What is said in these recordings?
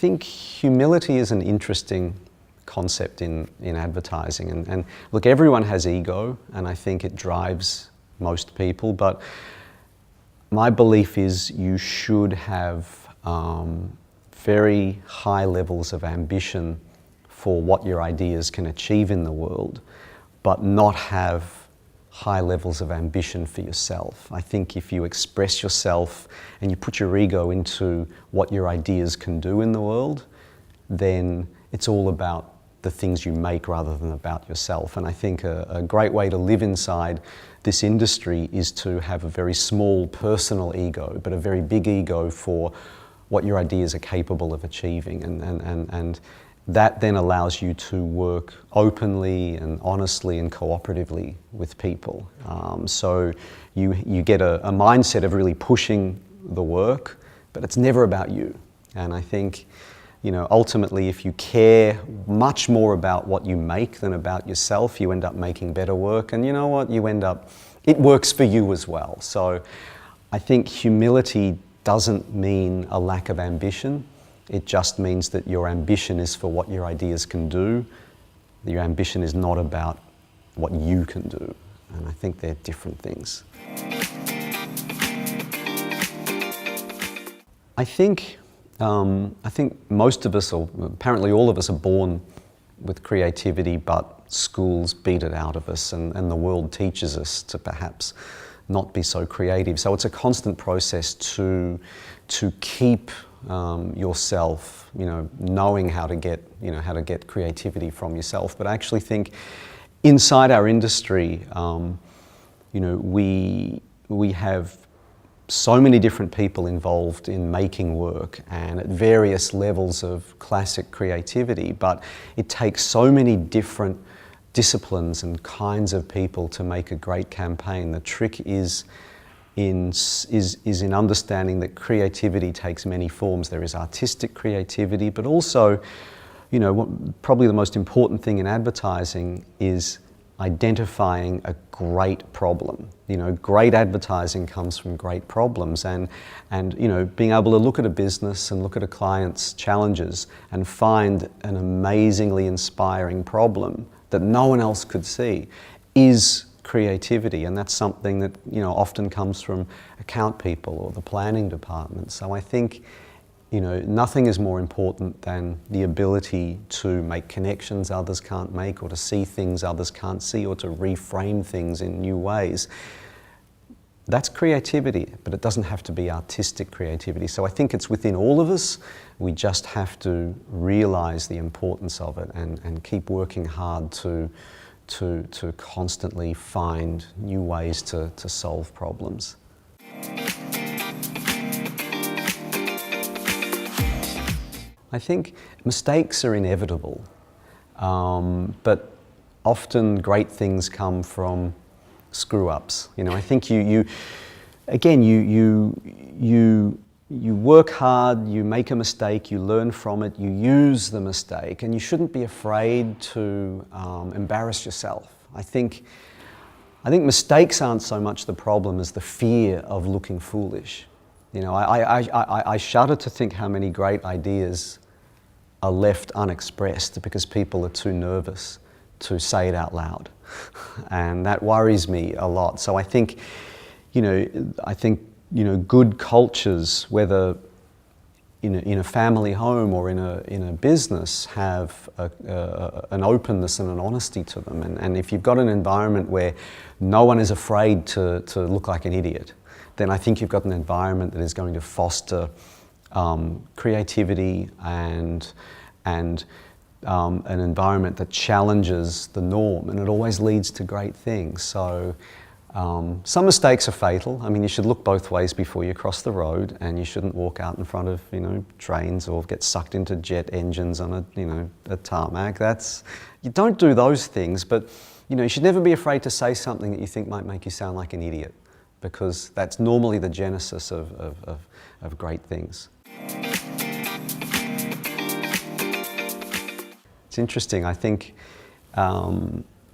think humility is an interesting concept in advertising. And look, everyone has ego, and I think it drives most people, but my belief is you should have very high levels of ambition for what your ideas can achieve in the world, but not have high levels of ambition for yourself. I think if you express yourself and you put your ego into what your ideas can do in the world, then it's all about the things you make rather than about yourself. And I think a great way to live inside this industry is to have a very small personal ego, but a very big ego for what your ideas are capable of achieving. And that then allows you to work openly and honestly and cooperatively with people. So you get a mindset of really pushing the work, but it's never about you. And I think, ultimately, if you care much more about what you make than about yourself, you end up making better work. And you know what? It works for you as well. So I think humility doesn't mean a lack of ambition. It just means that your ambition is for what your ideas can do. Your ambition is not about what you can do. And I think they're different things. I think most of us, or apparently all of us, are born with creativity, but schools beat it out of us, and the world teaches us to perhaps not be so creative. So it's a constant process to keep yourself, knowing how to get creativity from yourself. But I actually think inside our industry, we have so many different people involved in making work and at various levels of classic creativity, but it takes so many different disciplines and kinds of people to make a great campaign. The trick is in understanding that creativity takes many forms. There is artistic creativity, but also, probably the most important thing in advertising is identifying a great problem. Great advertising comes from great problems, and being able to look at a business and look at a client's challenges and find an amazingly inspiring problem that no one else could see is creativity. And that's something that often comes from account people or the planning department. So I think nothing is more important than the ability to make connections others can't make, or to see things others can't see, or to reframe things in new ways. That's creativity, but it doesn't have to be artistic creativity. So I think it's within all of us. We just have to realize the importance of it and keep working hard to constantly find new ways to solve problems. I think mistakes are inevitable, but often great things come from screw-ups. I think you work hard, you make a mistake, you learn from it, you use the mistake, and you shouldn't be afraid to embarrass yourself. I think mistakes aren't so much the problem as the fear of looking foolish. I shudder to think how many great ideas are left unexpressed because people are too nervous to say it out loud. And that worries me a lot. So I think, good cultures, whether in a family home or in a business, have an openness and an honesty to them. And if you've got an environment where no one is afraid to look like an idiot, then I think you've got an environment that is going to foster creativity and an environment that challenges the norm, and it always leads to great things. So some mistakes are fatal. I mean, you should look both ways before you cross the road, and you shouldn't walk out in front of trains or get sucked into jet engines on a tarmac. You don't do those things, but you should never be afraid to say something that you think might make you sound like an idiot, because that's normally the genesis of great things. It's interesting. I think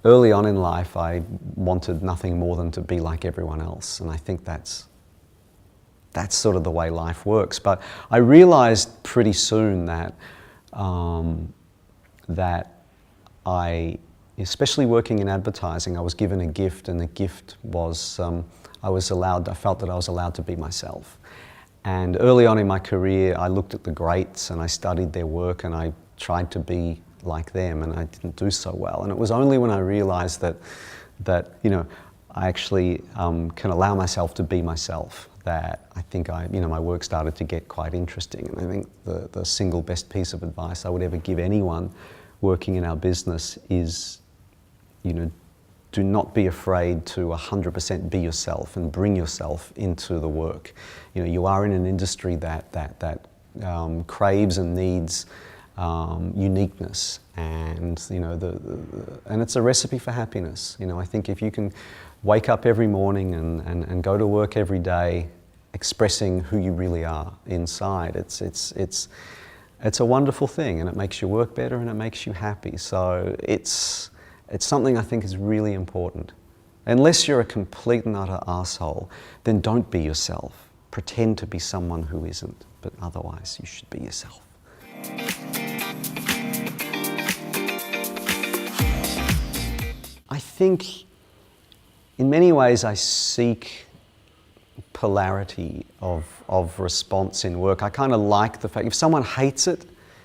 early on in life, I wanted nothing more than to be like everyone else, and I think that's that's sort of the way life works. But I realized pretty soon that especially working in advertising, I was given a gift, and the gift was I felt that I was allowed to be myself. And early on in my career, I looked at the greats and I studied their work and I tried to be like them, and I didn't do so well. And it was only when I realized that I actually can allow myself to be myself that I think my work started to get quite interesting. And I think the single best piece of advice I would ever give anyone working in our business is, do not be afraid to 100% be yourself and bring yourself into the work. You are in an industry that craves and needs uniqueness, and and it's a recipe for happiness. I think if you can wake up every morning and go to work every day expressing who you really are inside, it's a wonderful thing, and it makes your work better and it makes you happy. So it's something I think is really important. Unless you're a complete and utter arsehole, then don't be yourself. Pretend to be someone who isn't, but otherwise you should be yourself. I think in many ways I seek polarity of response in work. I kind of like the fact, if someone hates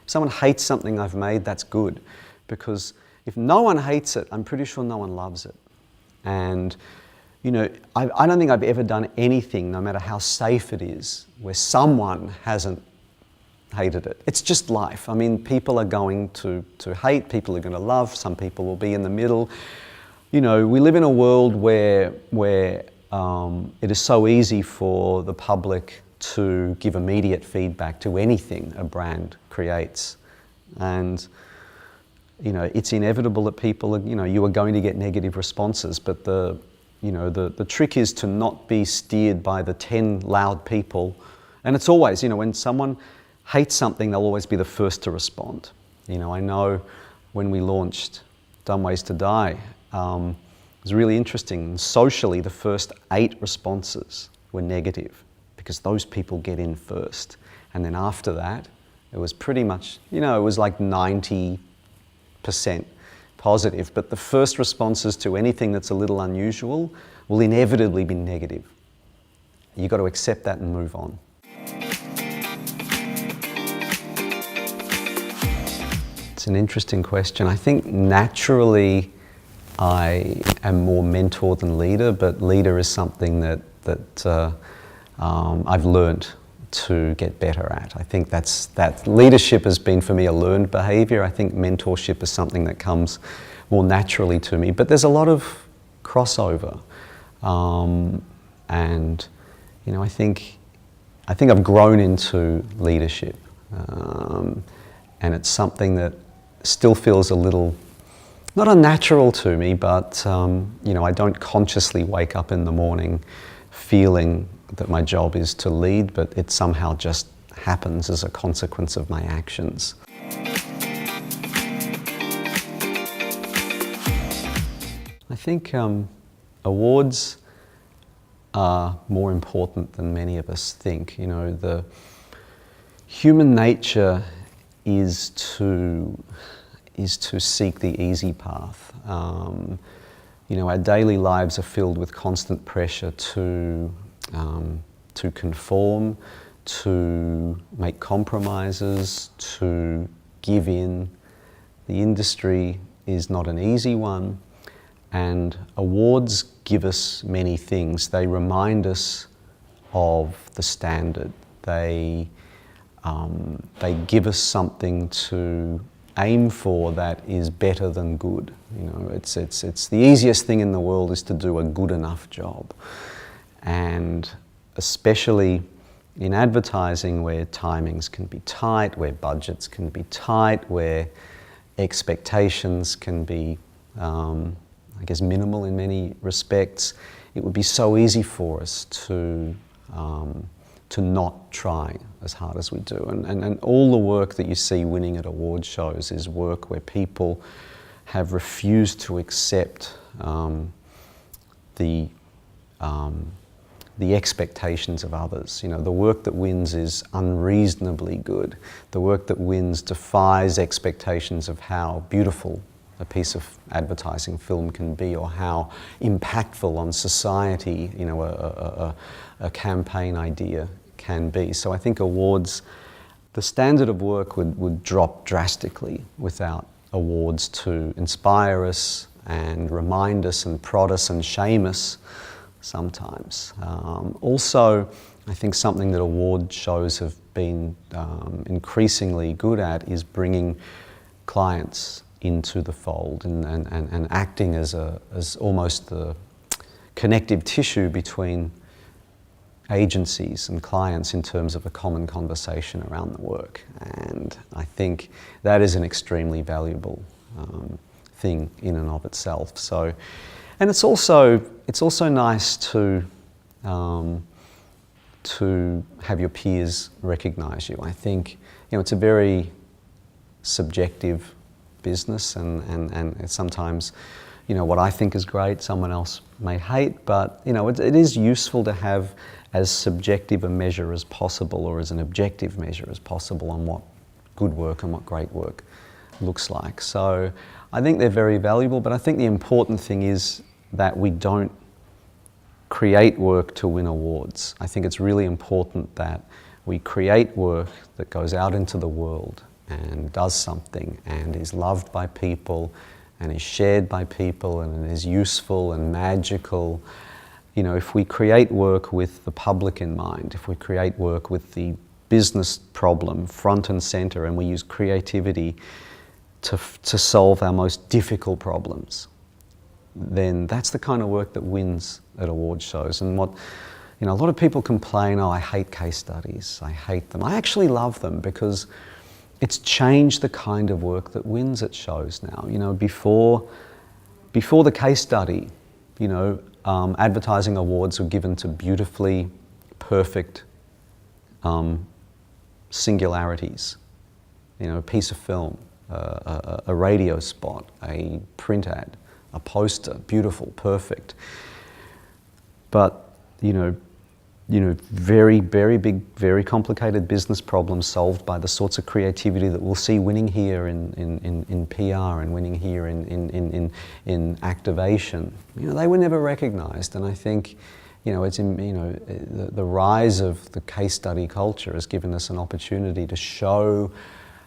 something I've made, that's good. Because if no one hates it, I'm pretty sure no one loves it. And I don't think I've ever done anything, no matter how safe it is, where someone hasn't hated it. It's just life. I mean, people are going to hate, people are going to love, some people will be in the middle. We live in a world where it is so easy for the public to give immediate feedback to anything a brand creates. And it's inevitable that people you are going to get negative responses, but the trick is to not be steered by the 10 loud people. And it's always, when someone hates something, they'll always be the first to respond. I know when we launched Dumb Ways to Die, it was really interesting. Socially, the first 8 responses were negative because those people get in first. And then after that, it was pretty much, it was like 90% positive. But the first responses to anything that's a little unusual will inevitably be negative. You've got to accept that and move on. It's an interesting question. I think naturally I am more mentor than leader, but leader is something that I've learned to get better at. I think that leadership has been for me a learned behaviour. I think mentorship is something that comes more naturally to me, but there's a lot of crossover, and I think I've grown into leadership, and it's something that still feels a little not unnatural to me, but I don't consciously wake up in the morning feeling that my job is to lead, but it somehow just happens as a consequence of my actions. I think awards are more important than many of us think. The human nature is to seek the easy path. Our daily lives are filled with constant pressure to conform, to make compromises, to give in. The industry is not an easy one, and awards give us many things. They remind us of the standard. They give us something to aim for that is better than good. It's the easiest thing in the world is to do a good enough job. And especially in advertising, where timings can be tight, where budgets can be tight, where expectations can be, minimal in many respects, it would be so easy for us to not try as hard as we do. And all the work that you see winning at award shows is work where people have refused to accept the the expectations of others. You know, the work that wins is unreasonably good. The work that wins defies expectations of how beautiful a piece of advertising film can be, or how impactful on society, you know, a campaign idea can be. So I think awards, the standard of work would drop drastically without awards to inspire us and remind us and prod us and shame us sometimes. Also, I think something that award shows have been increasingly good at is bringing clients into the fold and acting as almost the connective tissue between agencies and clients in terms of a common conversation around the work. And I think that is an extremely valuable thing in and of itself. So, and it's also nice to have your peers recognise you. I think, you know, it's a very subjective business, and sometimes, you know, what I think is great, someone else may hate, but, you know, it is useful to have as subjective a measure as possible, or as an objective measure as possible, on what good work and what great work looks like. So I think they're very valuable, but I think the important thing is that we don't create work to win awards. I think it's really important that we create work that goes out into the world and does something and is loved by people and is shared by people and is useful and magical. You know, if we create work with the public in mind, if we create work with the business problem front and center, and we use creativity to solve our most difficult problems, then that's the kind of work that wins at award shows. And what, you know, a lot of people complain, oh, I hate case studies, I hate them. I actually love them because it's changed the kind of work that wins at shows now. You know, before the case study, you know, advertising awards were given to beautifully perfect singularities. You know, a piece of film, a radio spot, a print ad, a poster, beautiful, perfect. But, you know, very, very big, very complicated business problems solved by the sorts of creativity that we'll see winning here in PR and winning here in activation. You know, they were never recognised, and I think, you know, it's in, you know, the rise of the case study culture has given us an opportunity to show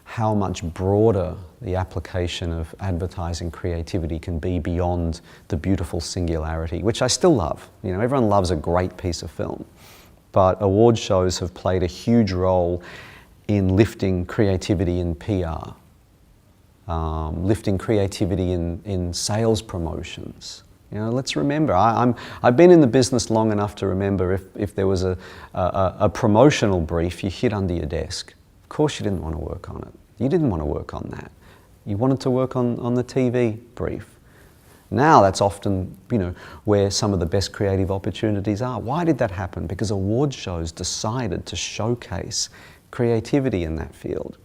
how much broader the application of advertising creativity can be beyond the beautiful singularity, which I still love. You know, everyone loves a great piece of film, but award shows have played a huge role in lifting creativity in PR, lifting creativity in sales promotions. You know, let's remember, I've been in the business long enough to remember if there was a promotional brief you hid under your desk, of course you didn't want to work on it. You didn't want to work on that. You wanted to work on the TV brief. Now that's often, you know, where some of the best creative opportunities are. Why did that happen? Because award shows decided to showcase creativity in that field.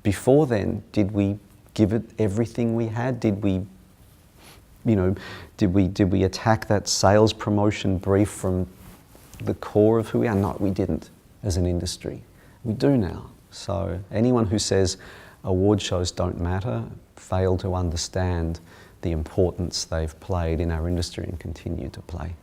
Before then, did we give it everything we had? Did we, you know, did we attack that sales promotion brief from the core of who we are? No, we didn't as an industry. We do now. So anyone who says award shows don't matter fail to understand the importance they've played in our industry and continue to play.